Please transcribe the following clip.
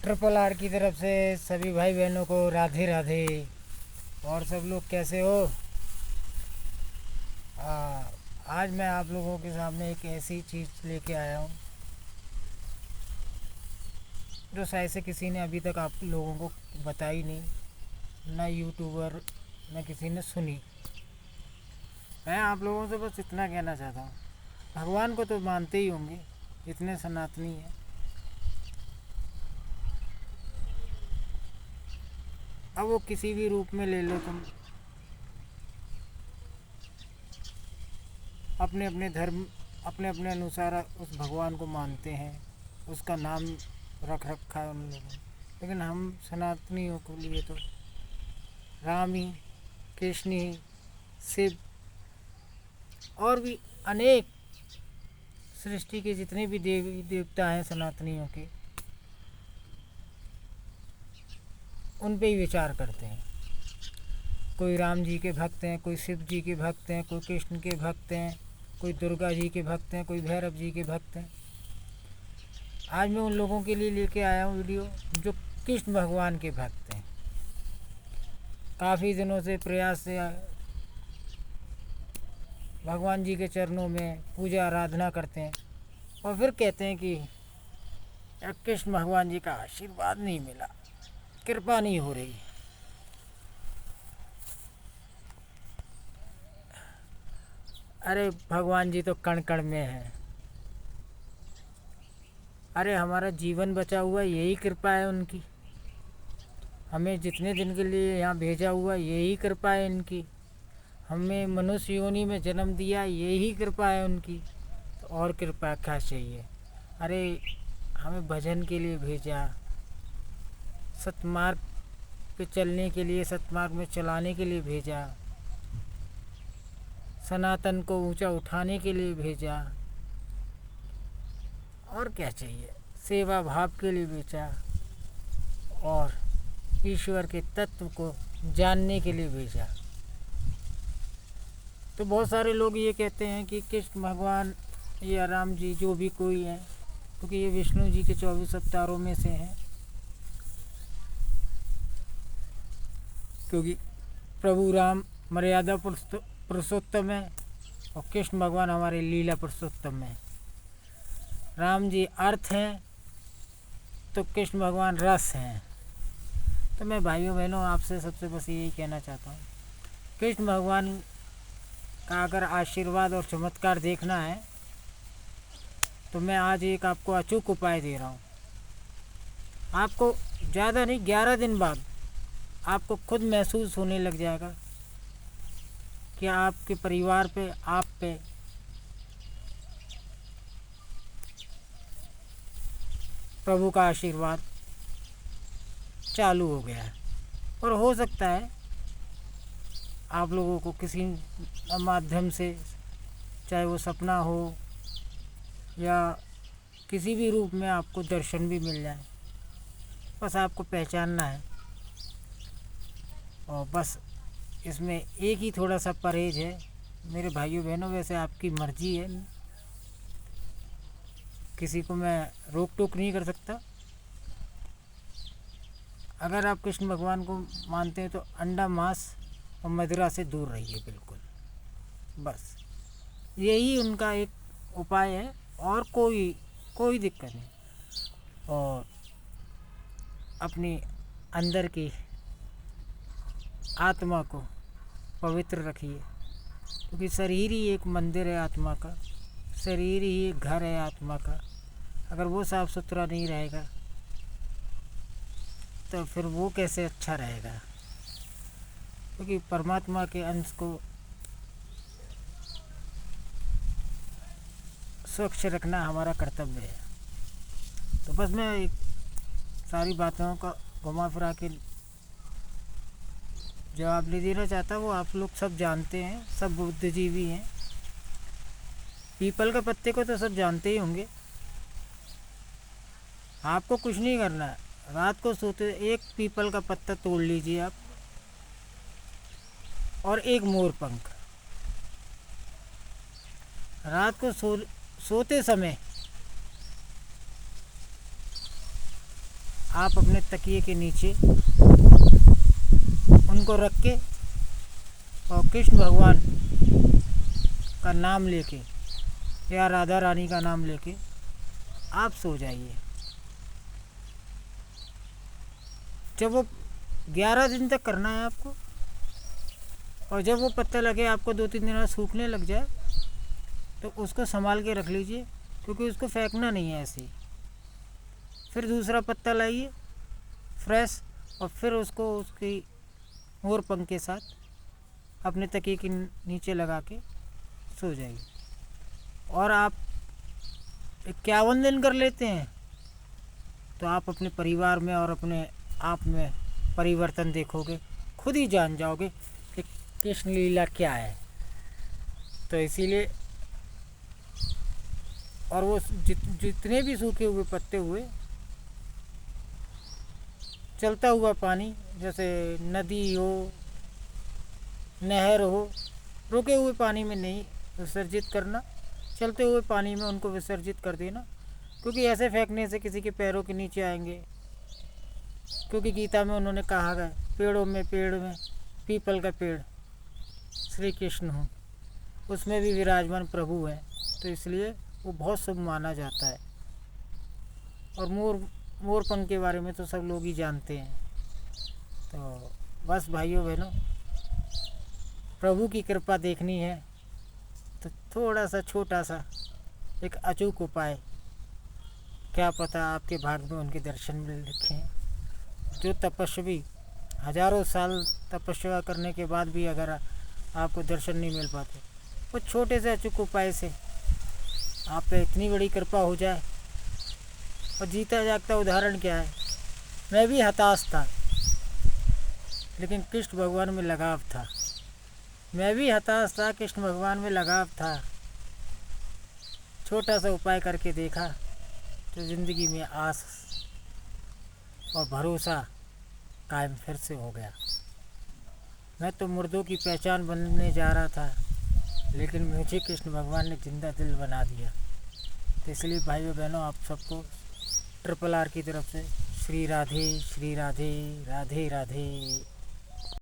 Triple R की तरफ से सभी भाई बहनों को राधे राधे। और सब लोग कैसे हो? आज मैं आप लोगों के सामने एक ऐसी चीज़ लेके आया हूँ जो शायद से किसी ने अभी तक आप लोगों को बताई नहीं, ना यूट्यूबर ना किसी ने सुनी। मैं आप लोगों से बस इतना कहना चाहता हूँ, भगवान को तो मानते ही होंगे, इतने सनातनी हैं। अब वो किसी भी रूप में ले लो तुम, अपने अपने धर्म अपने अपने अनुसार उस भगवान को मानते हैं, उसका नाम रख रखा है उन लोगों ने। लेकिन हम सनातनियों के लिए तो राम ही, कृष्ण ही, शिव और भी अनेक सृष्टि के जितने भी देवी देवता हैं सनातनियों के, उन पे ही विचार करते हैं। कोई राम जी के भक्त हैं, कोई शिव जी के भक्त हैं, कोई कृष्ण के भक्त हैं, कोई दुर्गा जी के भक्त हैं, कोई भैरव जी के भक्त हैं। आज मैं उन लोगों के लिए लेके आया हूँ वीडियो जो कृष्ण भगवान के भक्त हैं। काफ़ी दिनों से प्रयास से भगवान जी के चरणों में पूजा आराधना करते हैं और फिर कहते हैं कि कृष्ण भगवान जी का आशीर्वाद नहीं मिला, कृपा नहीं हो रही। अरे भगवान जी तो कण कण में है। अरे हमारा जीवन बचा हुआ यही कृपा है उनकी, हमें जितने दिन के लिए यहाँ भेजा हुआ यही कृपा है इनकी, हमें मनुष्य योनि में जन्म दिया यही कृपा है उनकी। तो और कृपा क्या चाहिए? अरे हमें भजन के लिए भेजा, सतमार्ग पे चलने के लिए, सतमार्ग में चलाने के लिए भेजा, सनातन को ऊंचा उठाने के लिए भेजा। और क्या चाहिए? सेवा भाव के लिए भेजा और ईश्वर के तत्व को जानने के लिए भेजा। तो बहुत सारे लोग ये कहते हैं कि कृष्ण भगवान या राम जी जो भी कोई है, क्योंकि ये विष्णु जी के 24 अवतारों में से हैं, क्योंकि प्रभु राम मर्यादा पुरुषोत्तम है और कृष्ण भगवान हमारे लीला पुरुषोत्तम है। राम जी अर्थ हैं तो कृष्ण भगवान रस हैं। तो मैं भाइयों बहनों आपसे सबसे बस यही कहना चाहता हूँ, कृष्ण भगवान का अगर आशीर्वाद और चमत्कार देखना है तो मैं आज एक आपको अचूक उपाय दे रहा हूँ। आपको ज़्यादा नहीं, 11 दिन बाद आपको खुद महसूस होने लग जाएगा कि आपके परिवार पे, आप पे प्रभु का आशीर्वाद चालू हो गया है। और हो सकता है आप लोगों को किसी माध्यम से, चाहे वो सपना हो या किसी भी रूप में, आपको दर्शन भी मिल जाए। बस आपको पहचानना है और बस इसमें एक ही थोड़ा सा परहेज है मेरे भाइयों बहनों। वैसे आपकी मर्जी है, किसी को मैं रोक टोक नहीं कर सकता। अगर आप कृष्ण भगवान को मानते हैं तो अंडा, मांस और मदिरा से दूर रहिए बिल्कुल। बस यही उनका एक उपाय है और कोई दिक्कत नहीं। और अपनी अंदर की आत्मा को पवित्र रखिए, क्योंकि शरीर ही एक मंदिर है आत्मा का, शरीर ही एक घर है आत्मा का। अगर वो साफ़ सुथरा नहीं रहेगा तो फिर वो कैसे अच्छा रहेगा? क्योंकि परमात्मा के अंश को स्वच्छ रखना हमारा कर्तव्य है। तो बस मैं एक सारी बातों का घुमा फिरा के जवाब नहीं देना चाहता, वो आप लोग सब जानते हैं, सब बुद्धिजीवी हैं। पीपल के पत्ते को तो सब जानते ही होंगे। आपको कुछ नहीं करना है, रात को सोते एक पीपल का पत्ता तोड़ लीजिए आप और एक मोर पंख। रात को सोते समय आप अपने तकिए के नीचे उनको रख के और कृष्ण भगवान का नाम लेके या राधा रानी का नाम लेके आप सो जाइए। जब वो 11 दिन तक करना है आपको, और जब वो पत्ता लगे आपको 2-3 दिन में सूखने लग जाए तो उसको संभाल के रख लीजिए, क्योंकि उसको फेंकना नहीं है ऐसे ही। फिर दूसरा पत्ता लाइए फ्रेश, और फिर उसको उसकी मोर पंख के साथ अपने तकिए के नीचे लगा के सो जाइए। और आप 51 दिन कर लेते हैं तो आप अपने परिवार में और अपने आप में परिवर्तन देखोगे, खुद ही जान जाओगे कि कृष्ण लीला क्या है। तो इसीलिए, और वो जितने भी सूखे हुए पत्ते हुए, चलता हुआ पानी, जैसे नदी हो, नहर हो, रुके हुए पानी में नहीं विसर्जित करना, चलते हुए पानी में उनको विसर्जित कर देना, क्योंकि ऐसे फेंकने से किसी के पैरों के नीचे आएंगे। क्योंकि गीता में उन्होंने कहा है, पेड़ में पीपल का पेड़ श्री कृष्ण हो, उसमें भी विराजमान प्रभु हैं, तो इसलिए वो बहुत शुभ माना जाता है। और मोर पंख के बारे में तो सब लोग ही जानते हैं। तो बस भाइयों बहनों, प्रभु की कृपा देखनी है तो थोड़ा सा छोटा सा एक अचूक उपाय, क्या पता आपके भाग्य में उनके दर्शन मिल रखे हैं। जो तपस्वी हजारों साल तपस्या करने के बाद भी अगर आपको दर्शन नहीं मिल पाते, वो छोटे से अचूक उपाय से आप पे इतनी बड़ी कृपा हो जाए। और जीता जागता उदाहरण क्या है, मैं भी हताश था लेकिन कृष्ण भगवान में लगाव था। मैं भी हताश था, कृष्ण भगवान में लगाव था। छोटा सा उपाय करके देखा तो ज़िंदगी में आस और भरोसा कायम फिर से हो गया। मैं तो मुर्दों की पहचान बनने जा रहा था, लेकिन मुझे कृष्ण भगवान ने जिंदा दिल बना दिया। तो इसलिए भाइयों बहनों, आप सबको RRR की तरफ से श्री राधे राधे राधे।